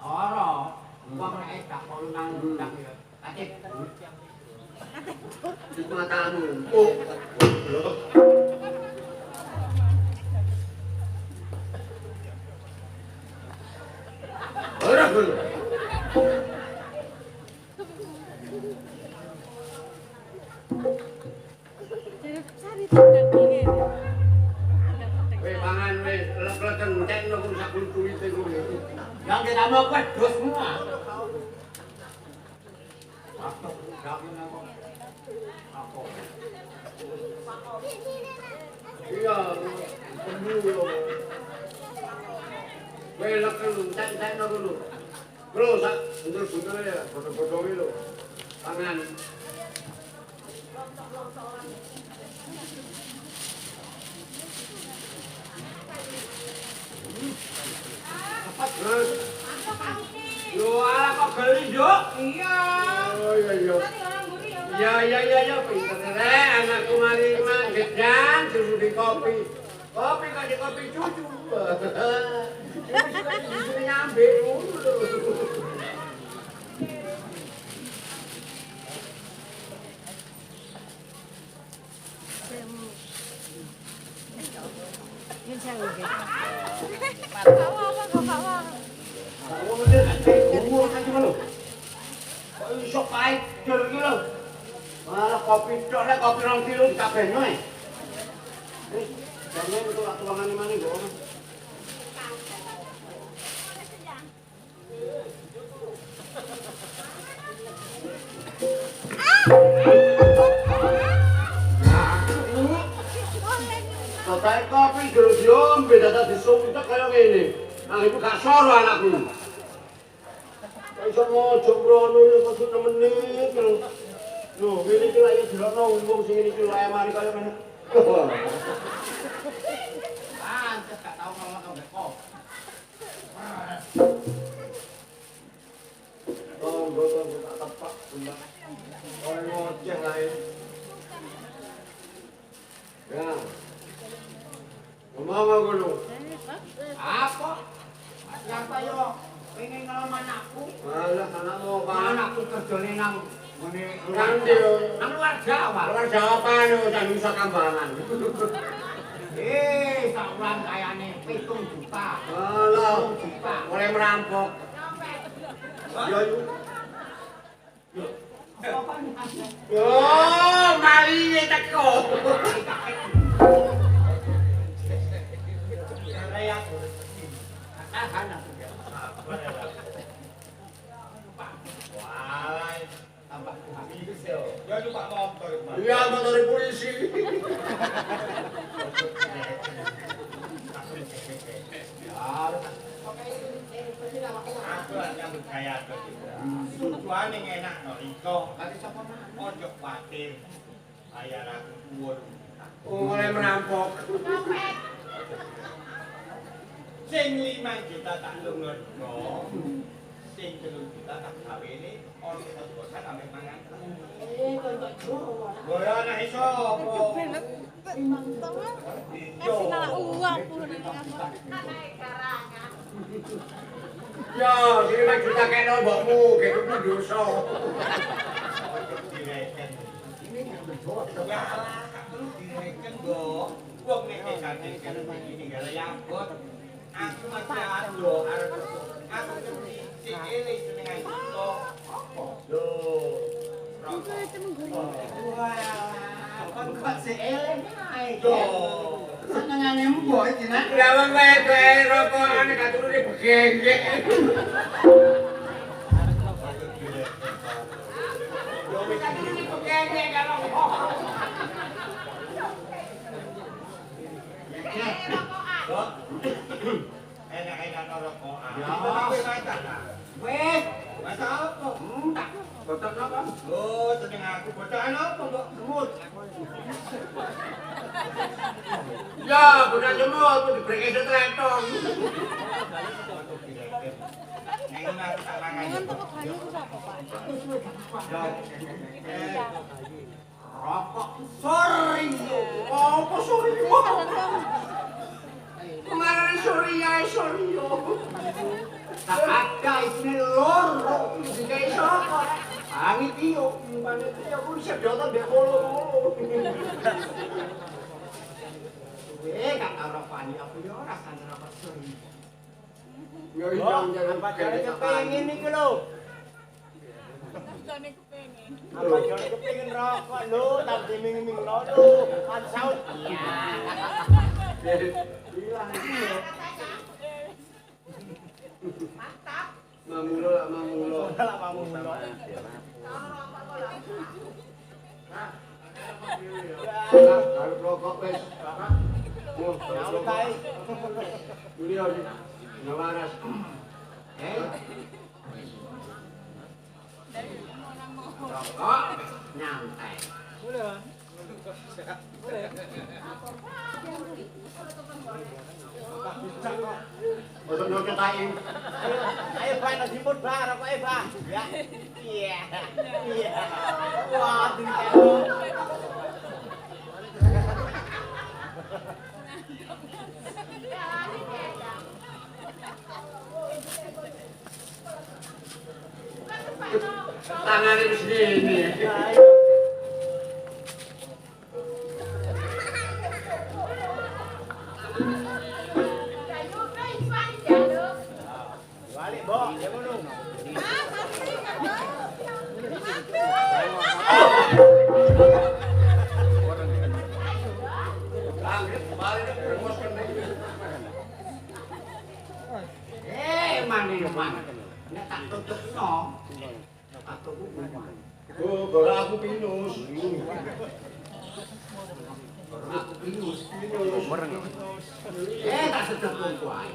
ora, gua kena edak kalau nang undang ya. Atik. Di matamu. Oh. Ora gol. Pangan wis lek-leken entek nang sabun kuwite kuwi. Yang kita mau wedhus semua. Iya, tunggu. Kowe leken entek nang ngono. Terus sak buntul-buntul ya, bodho-bodho lho. Pangan. Terus. Yo ala kok geli, Nduk? Iya. Oh iya. Kita tinggal nang mburi ya, Pak. Iya, pinter. Rek, anakku mari manggedan susu di kopi. Kopi kok di kopi cucu. Ini sudah nyampe dulu. Iso pahit jur iki lho. Malah kopi tok nek kopi 2 kilo dikabehno e. Wis, jane itu tak tuangane maneh kok. Total kopi jero diombe dadak disumpit kaya ngene. Nah iku gak soro anakku. Iso mojo mrono kok menit. Loh, ngene iki lak ya dilokno wong sing ngene iki lak mari kaya ngene. Pantes gak tau ngomong ambek kok. Tonggo tak tepak. Ora ngoceh ae. Ya. Ngomong aku lho. Apa? Siapa yo? Pengen ngelamar anakku. Alah, anakmu apa? Anakku kerjane nang ngene nang luar Jawa. Luar Jawa pano nang Nusa Kambangan. Saulan kayane 7 juta. Alah, oleh merampok. Yo yo. Yo, maline teko. Raya. Tahan aku. Walai, tambah habis yo. Ya lupa motor. Iya, motor polisi. Aku nyambut kaya tuh. Tujuane enak no iko. Kali sapa ojo kuwatir. Bayar aku dhuwur. Oleh merampok. Sing 5 juta tak lunga-lunga. Sing 3 juta tak gawene ono bosan ambek mangan. Goyo anak iso apa? uang pun Ya, 5 juta kena mbokmu, gitu ku dosa. Direken. Ini dosa. Ya, gak perlu direken, Go. Wong nek desane kan iki gara yabot. Aku masih ado arep aku ngerti sing ele jenenge itu. Loh. Wah, kon kok sing ele ae. Senengane mbok iki nak. Lah wong wae rokokane gak turune begengek. Yo wis turune begengek karo kok. Enak-enak rokokan. Ya, wes, masak apa? Tak. Botak apa? Oh, seneng aku botakan apa, Mbok? Semut. Ya, botak semut dibrekke setretong. Nek aku tak mangan. Rokok sorry. Apa sorry? Kemarin sorry yo. Tak ada isine loro. Dikai sapa? Angit iyo. Mane dia pun sedotan dek molo-molo. Gak ora pani aku yo rasane rokok sorry. Yo jangan pakai kepengin iki lho. Bukannya kepengen. Apa jangan kepengin rokok lho, tapi ming-ming lho. Kan saut. Iya. Bilang iki. Mantap. Mamulo. Kalau rokok wes. Nyantai. Beliau ngawaras. Rokok nyantai. Bosan no ketain. Ayo Pak nasibut Pak, rokok Pak. Ya. Iya. Wah, Tangan di sini. Mandi mana? Nek tak tutupno. Tak tutup. Oh, kalau aku pinus. Aku pinus. Tak sedep wong kuwi.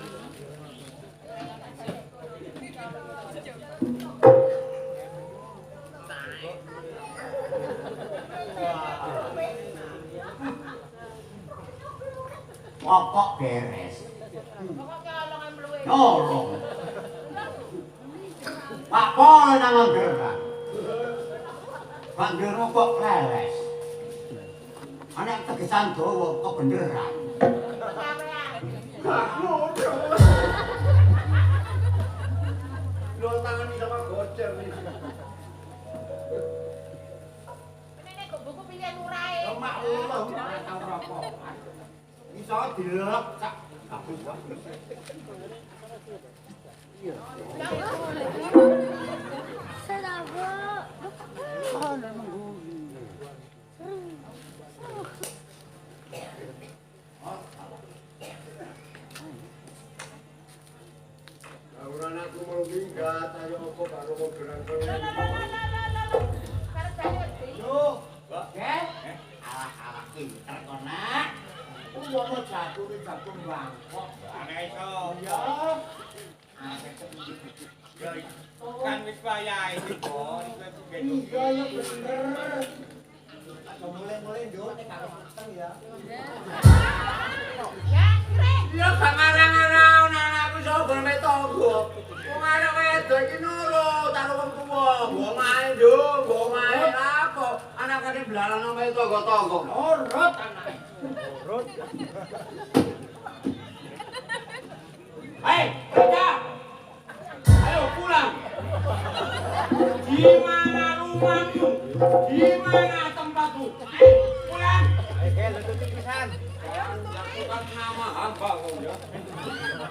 Pokok beres. Nyolong. Pak Pol nang gerak. Pak Gero kok leles. Anek tegesan dawa kok beneran. Lu tangan sama gocer nih. Ini kok buku pilihan urai. Mak lu ora tau rokokan. Iso dilelep sak. Ora anakku mau minggat, ayo apa karo mau gerang-gerang. Yo, Ken. Alah-alah pinter kok, Nak. Wong jatuh iki jatuh bangkok. Ana iso. Ya. Kan wis wayahe iki, Bos. Iya, ya bener. Aja mulai-mulai nduk nek karo mateng ya. Ya gak ngarang-ngarang anakku sapa mek tangga. Wong arek wedok iki nurut karo wong tuwa. Mbok mae nduk, mbok mae apa? Anakane belalang mek tangga-tangga. Nurut anake. Nurut. Hei, Rika. Ayo pulang. Di mana rumahmu? Di mana tempatmu? Pulang. Oke, lutut pisan. Bukan nama hamba kok ya.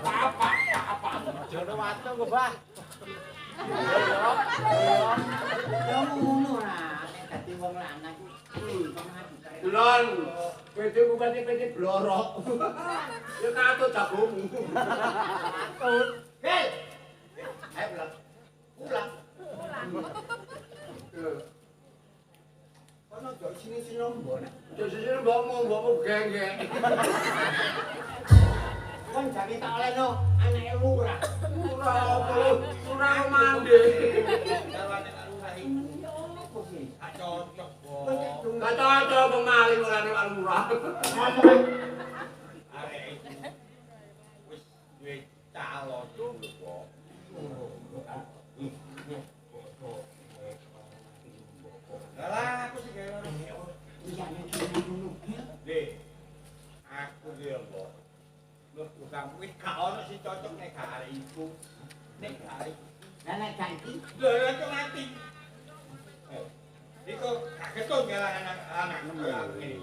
Apa? Jono wato kok, Bah. Ya ngono lah, nek dadi wong lanang kuwi Lon, PD bukan PD blorok. Ya katut jagomu. katut. Hei. Ayo pulang. Pulang. Kono do sini-sini mbok. Jadi mbokmu geng-geng. Kon jane tak olehno anake lurah. Ora mandi. Gak Cocok, Bos. cocok. Gak cocok pemali mulane wak lurah. Arek iki wis duwe calon dulu, Bos. Lah aku sing gawe ngono. Iya nek ngono. Dek, aku dia, Bos. Lu utang wis gak ono sing cocok nek gak arek iku. Nek gak arek Lah nek ganti lho itu mati. Iku gak ketun ya anak ini.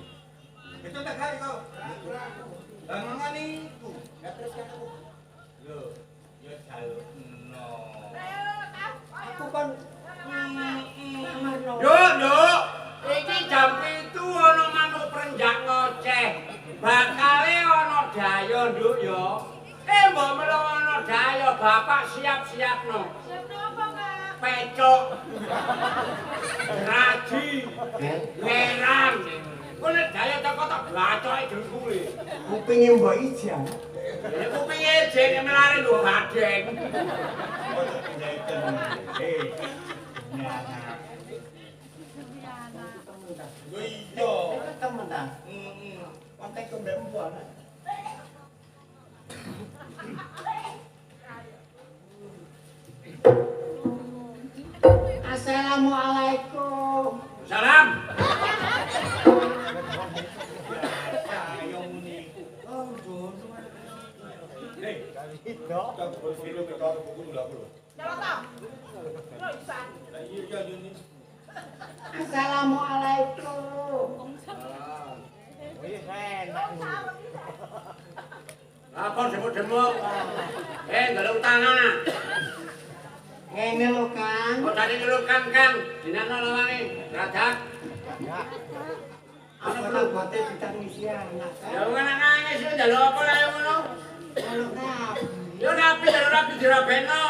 Itu tak kali kau. Lah mangan iku. ya terus kan aku. Lho, ya jaluk no. Aku kan amarno. Nduk. Iki jam 7 ana manuk prenjak ngoceh. Bakale ana dayo, Nduk ya. Mbok melo ana dayo, Bapak siap-siapno. Pecok. Raji. Merang. Kone dayo teko tak bacoke dengkule. Kupinge mbok ijang. Ya kupinge jeng melare lho baden. Iya. Temen ta. Kontek mbek mbok. Assalamualaikum. Salam. Oh, Itu. Coba film kita buku dulu aku. Jalan tau. Lo bisa. Lah iya ini. Assalamualaikum. Wih, enak. Apa demuk-demuk? Ndelok utangan. Ngene lho, Kang. Kok tadi ndelok Kang, dinano lawange. Radak. Apa lho bote tidak ngisi anak. Ya wong anak nangis yo njaluk apa lah yo ngono. Kalau rapi. Yo rapi dirabekno.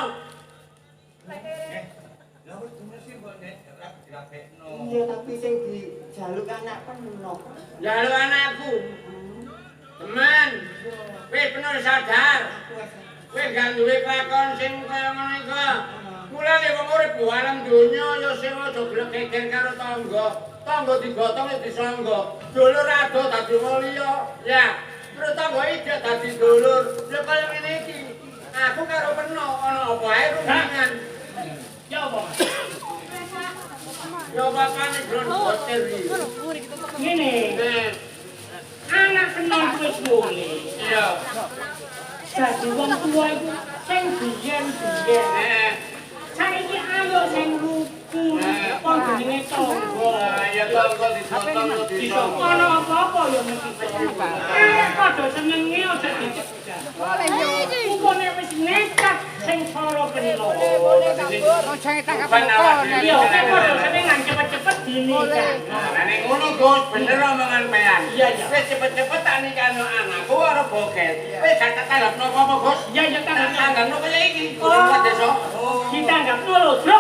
Lah wis bener sih kok nek rapi dirabekno. Iya, tapi sing dijaluk anak penuh. Njaluk anakku. Teman, kowe bener sadar. Kowe gak duwe kelakon sing kaya ngono iku. Mulane wong urip alam donya ya sing aja geger karo tangga. Tangga digotong disangga. Dulur ado dadi wong liya. Ya, terus tangga iki dadi dulur. Ya kaya ngene iki. Aku karo Peno ana apa ae ruminan. Ya apa? Ya bapane bron hotel iki. Ngene, Eh, anak kenal wis mulih. iya. Dadi wong tuwa iku sing biyen-biyen. Saiki ayo sing lugu, kon jenenge tangga. Ya tangga digotong disangga. Ono apa-apa ya mesti tangga. Padha senenge aja dicegah. Upane wis nekat sing cara Peno. Iya, kan padha senengan cepet-cepet dinikah. Lah nek ngono Gus, bener omongan pean. Iya, iya. Wis cepet-cepet tak nikahno anakku karo boket. Wis gak tak tanggapno apa-apa, Gus. Iya, iya, tanggap. Tanggapno kaya iki. Oh. Kudu desa. Kita anggap dulu, bro.